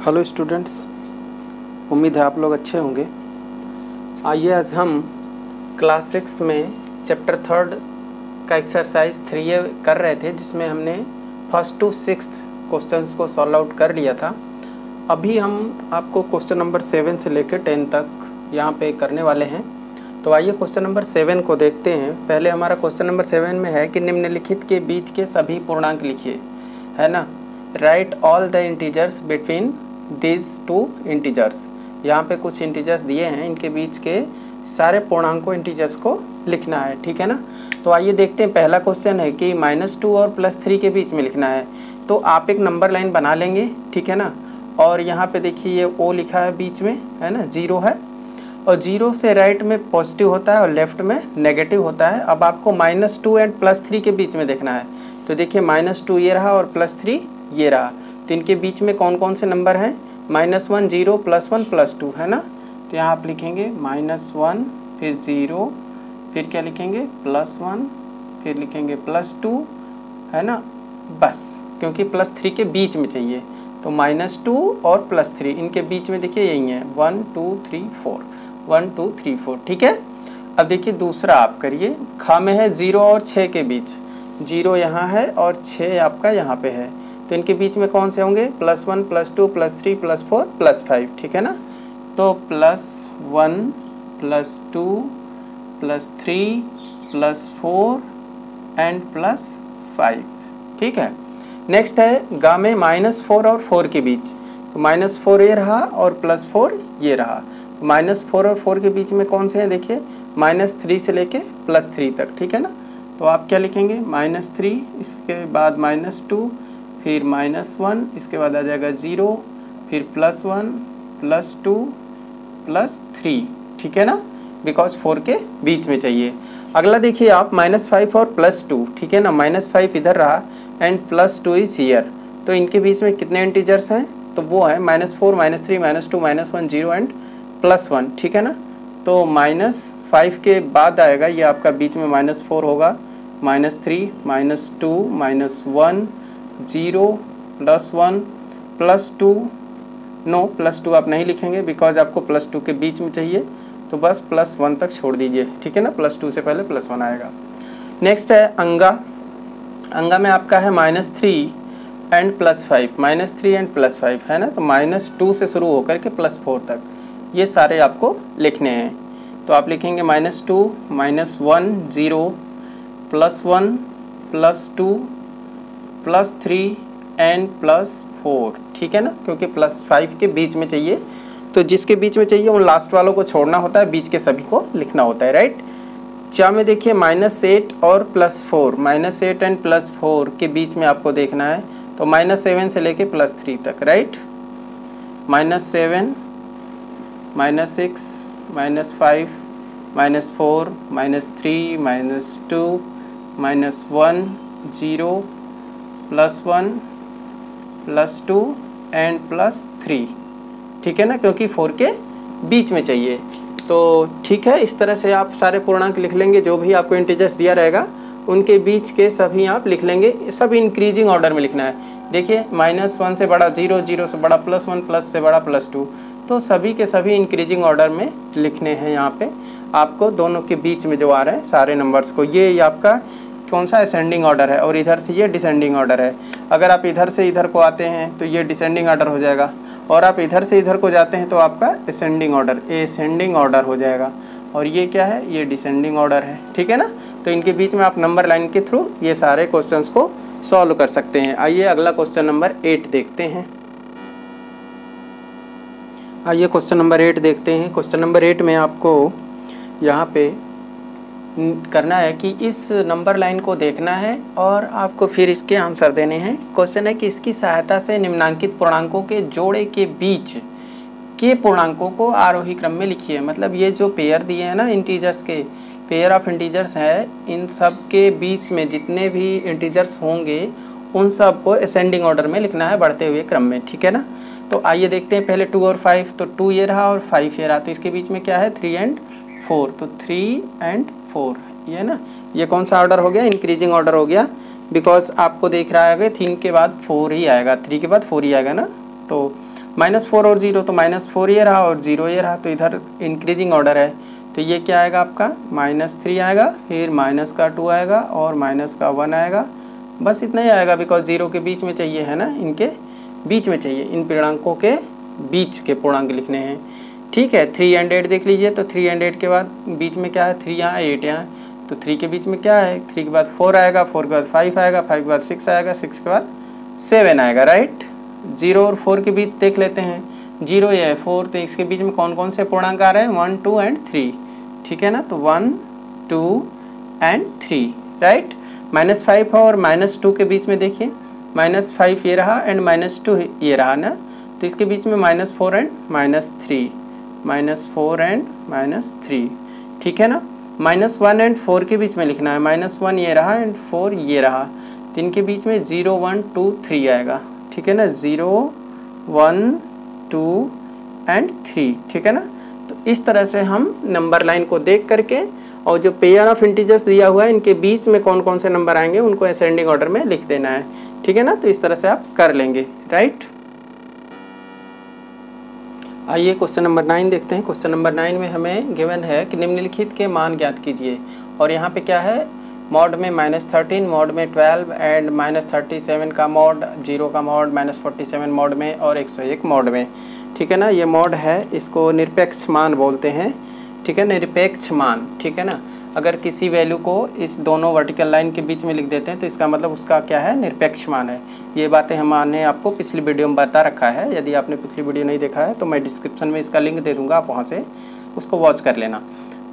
Hello students, उम्मीद है आप लोग अच्छे होंगे। आइए आज हम क्लास 6 में चैप्टर 3 का एक्सरसाइज 3A कर रहे थे, जिसमें हमने फर्स्ट टू 6th क्वेश्चंस को सॉल्व आउट कर लिया था। अभी हम आपको क्वेश्चन नंबर 7 से लेकर 10 तक यहाँ पे करने वाले हैं। तो आइए क्वेश्चन नंबर 7 को देखते हैं। पहले हमारा क्वेश्चन नंबर 7 में है कि निम्नलिखित के बीच के सभी पूर्णांक लिखिए, है ना। Right all the integers between these two integers. यहाँ पे कुछ इंटीजर्स दिए हैं, इनके बीच के सारे पूर्णांकों इंटीजर्स को लिखना है, ठीक है ना। तो आइए देखते हैं। पहला क्वेश्चन है कि -2 और +3 के बीच में लिखना है। तो आप एक नंबर लाइन बना लेंगे, ठीक है ना। और यहाँ पे देखिए ये O लिखा है बीच में, है ना, 0 है। और 0 से राइट में पॉजिटिव होता है और लेफ्ट में नेगेटिव होता है। अब आपको -2 एंड +3 के बीच में देखना है। तो देखिए -2 ये रहा और +3 ये रहा। तो इनके बीच में कौन कौन से नंबर हैं? -1 0 +1 +2, है ना। तो यहाँ आप लिखेंगे -1 फिर 0 फिर क्या लिखेंगे +1 फिर लिखेंगे +2, है ना। बस, क्योंकि +3 के बीच में चाहिए। तो -2 और +3 इनके बीच में देखिए यही है 1 2 3 4 1 2 3 4, ठीक है। अब देखिए दूसरा आप करिए। खा में है 0 और 6 के बीच। 0 यहाँ है और 6 आपका यहाँ पे है। तो इनके बीच में कौन से होंगे? +1 +2 +3 +4 +5, ठीक है ना। तो +1 +2 +3 +4 एंड +5, ठीक है। नेक्स्ट है गा में -4 और 4 के बीच। तो -4 ये रहा और +4 ये रहा। तो -4 और 4 के बीच में कौन से हैं? देखिए -3 से लेके +3 तक, ठीक है ना। तो आप क्या लिखेंगे? -3, इसके बाद -2 फिर -1, इसके बाद आ जाएगा 0 फिर +1 +2 +3, ठीक है ना, बिकॉज 4 के बीच में चाहिए। अगला देखिए आप -5 और +2, ठीक है ना। -5 इधर रहा एंड +2 इज हियर। तो इनके बीच में कितने इंटीजर्स हैं? तो वो है -4 -3 -2 -1 0 एंड +1, ठीक है ना। तो -5 के बाद आएगा ये आपका बीच में -4 होगा, -3 -2 -1 0 +1 +2। नो, +2 आप नहीं लिखेंगे बिकॉज आपको +2 के बीच में चाहिए। तो बस +1 तक छोड़ दीजिए, ठीक है ना। +2 से पहले +1 आएगा। नेक्स्ट है अंगा। अंगा में आपका है -3 एंड +5, -3 एंड +5, है ना। तो -2 से शुरू होकर के +4 तक ये सारे आपको लिखने हैं। तो आप लिखेंगे -2 -1 0 +1 +2 +3 एंड +4, ठीक है ना, क्योंकि +5 के बीच में चाहिए। तो जिसके बीच में चाहिए उन लास्ट वालों को छोड़ना होता है, बीच के सभी को लिखना होता है, राइट। चा में देखिए -8 और +4, -8 एंड +4 के बीच में आपको देखना है। तो -7 से लेके +3 तक, राइट। -7 -6 -5 -4 -3 -2 -1 0 +1 +2 एंड +3, ठीक है ना, क्योंकि 4 के बीच में चाहिए। तो ठीक है, इस तरह से आप सारे पूर्णांक लिख लेंगे। जो भी आपको इंटीजर्स दिया रहेगा उनके बीच के सभी आप लिख लेंगे। सब इंक्रीजिंग ऑर्डर में लिखना है। देखिए -1 से बड़ा 0, 0 से बड़ा +1, प्लस से बड़ा +2। तो सभी के सभी इंक्रीजिंग ऑर्डर में लिखने हैं। यहाँ पे आपको दोनों के बीच में जो आ रहे हैं सारे नंबर्स को, ये आपका कौन सा असेंडिंग ऑर्डर है और इधर से ये डिसेंडिंग ऑर्डर है। अगर आप इधर से इधर को आते हैं तो ये डिसेंडिंग ऑर्डर हो जाएगा, और आप इधर से इधर को जाते हैं तो आपका असेंडिंग ऑर्डर हो जाएगा। और ये क्या है? ये डिसेंडिंग ऑर्डर है, ठीक है ना। तो इनके बीच में आप नंबर लाइन के थ्रू ये सारे क्वेश्चंस को सॉल्व कर सकते हैं। आइए अगला क्वेश्चन नंबर 8 देखते हैं। आइए क्वेश्चन नंबर 8 देखते हैं। क्वेश्चन नंबर 8 में आपको यहाँ पे करना है कि इस नंबर लाइन को देखना है और आपको फिर इसके आंसर देने हैं। क्वेश्चन है कि इसकी सहायता से निम्नांकित पूर्णांकों के जोड़े के बीच के पूर्णांकों को आरोही क्रम में लिखिए। मतलब ये जो पेयर दिए हैं ना इंटीजर्स के, पेयर ऑफ इंटीजर्स है, इन सब के बीच में जितने भी इंटीजर्स होंगे उन सब को असेंडिंग ऑर्डर में लिखना है, बढ़ते हुए क्रम में, ठीक है ना। तो आइए देखते हैं। पहले 2 और 5, तो 2 ये रहा और 5 ये रहा। तो इसके बीच में क्या है? 3 एंड 4। तो 3 एंड 4, ये ना, ये कौन सा ऑर्डर हो गया? इंक्रीजिंग ऑर्डर हो गया। बिकॉज आपको देख रहा है कि 3 के बाद 4 ही आएगा, 3 के बाद 4 ही आएगा ना। तो -4 और 0 तो -4 ये रहा और 0 ये रहा, तो इधर इंक्रीजिंग ऑर्डर है, तो ये क्या आएगा आपका -3 आएगा, फिर -2 आएगा और -1 आएगा, बस इतना ही आएगा, बिकॉज 0 के बीच में चाहिए है ना, इनके बीच में चाहिए, इन पूर्णांकों के बीच के पूर्णांक लिखने हैं। ठीक है, 3 and 8 देख लीजिए, तो 3 and 8 के बाद बीच में क्या है, 3 यहाँ 8 यहाँ, तो 3 के बीच में क्या है, 3 के बाद 4 आएगा, 4 के बाद 5 आएगा, 5 के बाद 6 आएगा, 6 के बाद 7 आएगा, राइट। 0 और 4 के बीच देख लेते हैं, 0 ये है 4, तो इसके बीच में कौन कौन से पूर्णांक आ रहे हैं, 1 2 and 3, ठीक है ना, तो 1 2 and 3, राइट। -5 और -2 के बीच में देखिए, -5 ये रहा एंड -2 ये रहा ना, तो इसके बीच में -4 एंड -3, -4 एंड -3, ठीक है ना। -1 एंड 4 के बीच में लिखना है, -1 ये रहा एंड 4 ये रहा, तो इनके बीच में 0 1 2 3 आएगा, ठीक है ना, 0 1 2 एंड 3, ठीक है ना। तो इस तरह से हम नंबर लाइन को देख करके और जो पेयर ऑफ इंटीजर्स दिया हुआ है इनके बीच में कौन कौन से नंबर आएंगे उनको असेंडिंग ऑर्डर में लिख देना है, ठीक है ना। तो इस तरह से आप कर लेंगे, राइट। आइए क्वेश्चन नंबर 9 देखते हैं। क्वेश्चन नंबर 9 में हमें गिवन है कि निम्नलिखित के मान ज्ञात कीजिए, और यहाँ पे क्या है, मॉड में -13, मॉड में 12 एंड -37 का मॉड, 0 का मॉड, -47 मॉड में और 101 मॉड में, ठीक है ना। ये मॉड है, इसको निरपेक्ष मान बोलते हैं, ठीक है, निरपेक्ष मान, ठीक है ना। अगर किसी वैल्यू को इस दोनों वर्टिकल लाइन के बीच में लिख देते हैं तो इसका मतलब उसका क्या है, निरपेक्ष मान है। ये बातें हमने आपको पिछली वीडियो में बता रखा है, यदि आपने पिछली वीडियो नहीं देखा है तो मैं डिस्क्रिप्शन में इसका लिंक दे दूँगा, आप वहाँ से उसको वॉच कर लेना।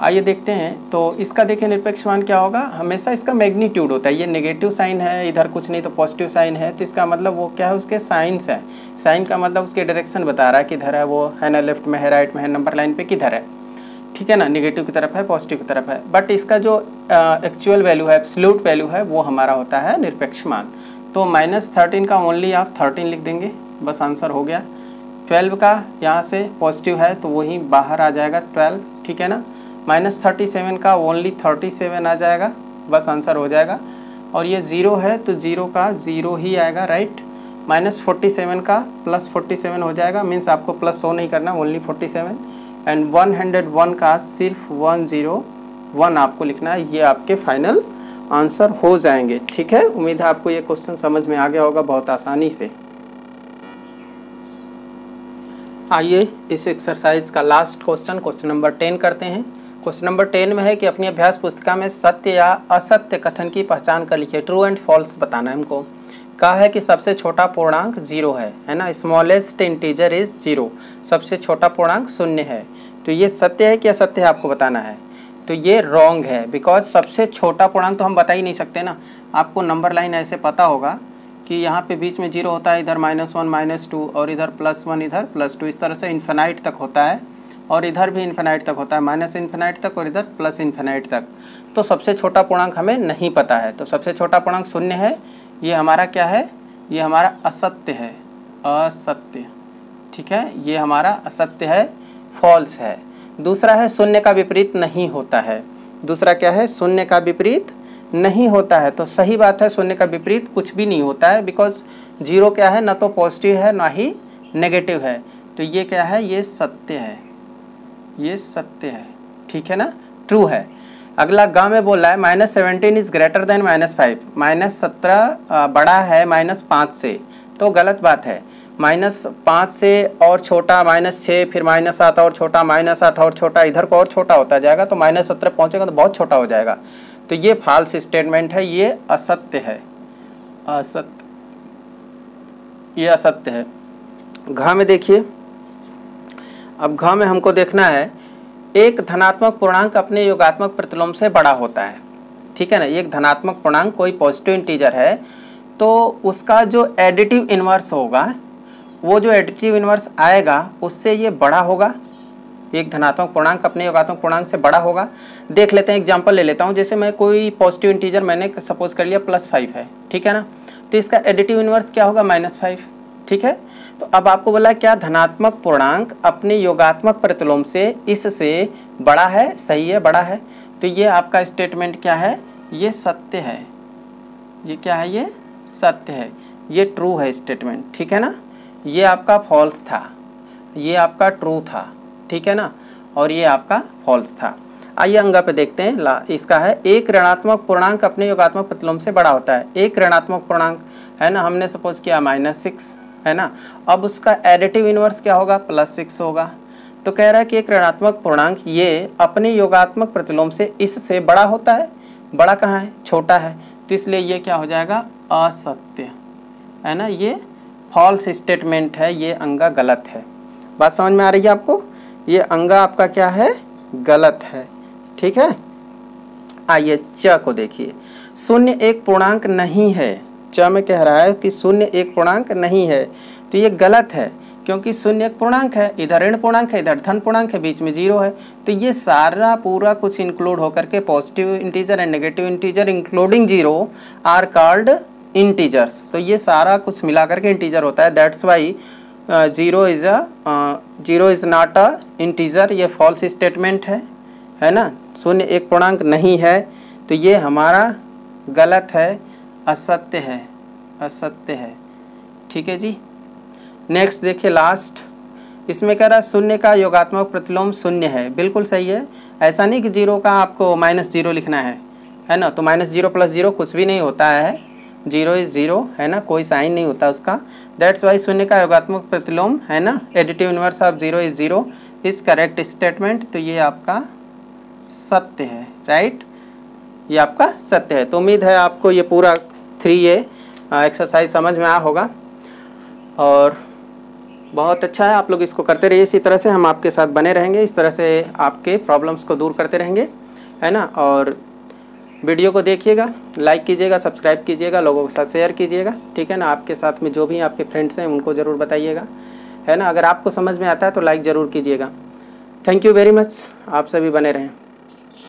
आइए देखते हैं, तो इसका देखिए निरपेक्ष मान क्या होगा, हमेशा इसका मैग्नीट्यूड होता है, ये नेगेटिव साइन है, इधर कुछ नहीं तो पॉजिटिव साइन है, तो इसका मतलब वो क्या है, उसके साइंस है। साइन का मतलब उसके डायरेक्शन बता रहा है, किधर है वो, है ना, लेफ्ट में है, राइट में है, नंबर लाइन पे किधर है, ठीक है ना, नेगेटिव की तरफ है, पॉजिटिव की तरफ है। बट इसका जो एक्चुअल वैल्यू है, एब्सोल्यूट वैल्यू है, वो हमारा होता है निरपेक्ष मान। तो -13 का ओनली आप 13 लिख देंगे, बस आंसर हो गया। 12 का यहाँ से पॉजिटिव है तो वही बाहर आ जाएगा 12, ठीक है ना। -37 का ओनली 37 आ जाएगा, बस आंसर हो जाएगा। और ये 0 है तो 0 का 0 ही आएगा, राइट। -47 का +47 हो जाएगा, मीन्स आपको प्लस शो नहीं करना, ओनली 47। एंड 101 का सिर्फ 101 आपको लिखना है, ये आपके फाइनल आंसर हो जाएंगे, ठीक है। उम्मीद है आपको ये क्वेश्चन समझ में आ गया होगा बहुत आसानी से। आइए इस एक्सरसाइज का लास्ट क्वेश्चन, क्वेश्चन नंबर 10 करते हैं। क्वेश्चन नंबर 10 में है कि अपनी अभ्यास पुस्तिका में सत्य या असत्य कथन की पहचान कर लिखिए, ट्रू एंड फॉल्स बताना है हमको। कहा है कि सबसे छोटा पूर्णांक 0 है ना, स्मॉलेस्ट इंटीजर इज 0, सबसे छोटा पूर्णांक 0 है। तो ये सत्य है कि असत्य है आपको बताना है। तो ये रॉन्ग है, बिकॉज सबसे छोटा पूर्णांक तो हम बता ही नहीं सकते ना। आपको नंबर लाइन ऐसे पता होगा कि यहाँ पे बीच में 0 होता है, इधर -1 -2 और इधर +1 इधर +2, इस तरह से इन्फिनाइट तक होता है, और इधर भी इन्फिनाइट तक होता है, -इन्फिनाइट तक और इधर +इन्फिनाइट तक। तो सबसे छोटा पूर्णांक हमें नहीं पता है, तो सबसे छोटा पूर्णांक 0 है, ये हमारा क्या है, ये हमारा असत्य है, असत्य, ठीक है, ये हमारा असत्य है, फॉल्स है। दूसरा है 0 का विपरीत नहीं होता है, दूसरा क्या है, 0 का विपरीत नहीं होता है। तो सही बात है, 0 का विपरीत कुछ भी नहीं होता है, बिकॉज 0 क्या है, ना तो पॉजिटिव है ना ही नेगेटिव है। तो ये क्या है, ये सत्य है, ये सत्य है, ठीक है ना, ट्रू है। अगला ग में बोल रहा है -17 इज ग्रेटर देन -5, -17 बड़ा है -5 से, तो गलत बात है। -5 से और छोटा -6, फिर -7 और छोटा, -8 और छोटा, इधर को और छोटा होता जाएगा, तो -17 पहुंचेगा तो बहुत छोटा हो जाएगा। तो ये फॉल्स स्टेटमेंट है, ये असत्य है, असत्य, ये असत्य है। घ में देखिए, अब घ में हमको देखना है, एक धनात्मक पूर्णांक अपने योगात्मक प्रतिलोम से बड़ा होता है, ठीक है ना। एक धनात्मक पूर्णांक कोई पॉजिटिव इंटीजर है तो उसका जो एडिटिव इन्वर्स होगा, वो जो एडिटिव इन्वर्स आएगा उससे ये बड़ा होगा। एक धनात्मक पूर्णांक अपने योगात्मक पूर्णांक से बड़ा होगा। देख लेते हैं, एग्जांपल ले लेता हूँ, जैसे मैं कोई पॉजिटिव इंटीजर मैंने सपोज कर लिया +5 है, ठीक है ना, तो इसका एडिटिव इन्वर्स क्या होगा, -5, ठीक है। तो अब आपको बोला क्या धनात्मक पूर्णांक अपने योगात्मक प्रतिलोम से इससे बड़ा है, सही है, बड़ा है। तो ये आपका स्टेटमेंट क्या है, ये सत्य है, ये क्या है, ये सत्य है, ये ट्रू है स्टेटमेंट, ठीक है ना। ये आपका फॉल्स था, ये आपका ट्रू था, ठीक है ना, और ये आपका फॉल्स था। आइए अंगा पे देखते हैं। इसका है एक ऋणात्मक पूर्णांक अपने योगात्मक प्रतिलोम से बड़ा होता है। एक ऋणात्मक पूर्णांक है ना, हमने सपोज किया -6 है ना, अब उसका एडिटिव इनवर्स क्या होगा, +6 होगा। तो कह रहा है कि एक ऋणात्मक पूर्णांक ये अपने योगात्मक प्रतिलोम से इससे बड़ा होता है। बड़ा कहाँ है, छोटा है, तो इसलिए ये क्या हो जाएगा, असत्य है ना, ये फॉल्स स्टेटमेंट है, ये अंगा गलत है। बात समझ में आ रही है आपको, ये अंगा आपका क्या है, गलत है, ठीक है। आइए च को देखिए, शून्य एक पूर्णांक नहीं है। च में कह रहा है कि शून्य एक पूर्णांक नहीं है, तो ये गलत है क्योंकि शून्य एक पूर्णांक है, इधर ऋण पूर्णांक है, इधर धन पूर्णांक है, बीच में 0 है। तो ये सारा पूरा कुछ इंक्लूड होकर के positive integer and negative integer including 0 are called integers. तो ये सारा कुछ मिला करके इंटीजर होता है। That's why 0 is not a integer, ये फॉल्स स्टेटमेंट है ना। शून्य एक पूर्णांक नहीं है, तो ये हमारा गलत है, असत्य है, असत्य है, ठीक है जी। नेक्स्ट देखिए लास्ट, इसमें कह रहा है शून्य का योगात्मक प्रतिलोम शून्य है। बिल्कुल सही है, ऐसा नहीं कि 0 का आपको -0 लिखना है ना, तो -0 + 0 कुछ भी नहीं होता है, 0 इज़ 0 है ना, कोई साइन नहीं होता उसका। दैट्स वाई शून्य का योगात्मक प्रतिलोम है ना, additive inverse of 0 is 0 is correct statement. तो ये आपका सत्य है, राइट, ये आपका सत्य है। तो उम्मीद है आपको ये पूरा 3A एक्सरसाइज समझ में आया होगा और बहुत अच्छा है। आप लोग इसको करते रहिए, इसी तरह से हम आपके साथ बने रहेंगे, इस तरह से आपके प्रॉब्लम्स को दूर करते रहेंगे, है ना। और वीडियो को देखिएगा, लाइक कीजिएगा, सब्सक्राइब कीजिएगा, लोगों के साथ शेयर कीजिएगा, ठीक है ना। आपके साथ में जो भी आपके फ्रेंड्स हैं उनको ज़रूर बताइएगा, है ना। अगर आपको समझ में आता है तो लाइक ज़रूर कीजिएगा। थैंक यू वेरी मच, आप सभी बने रहें।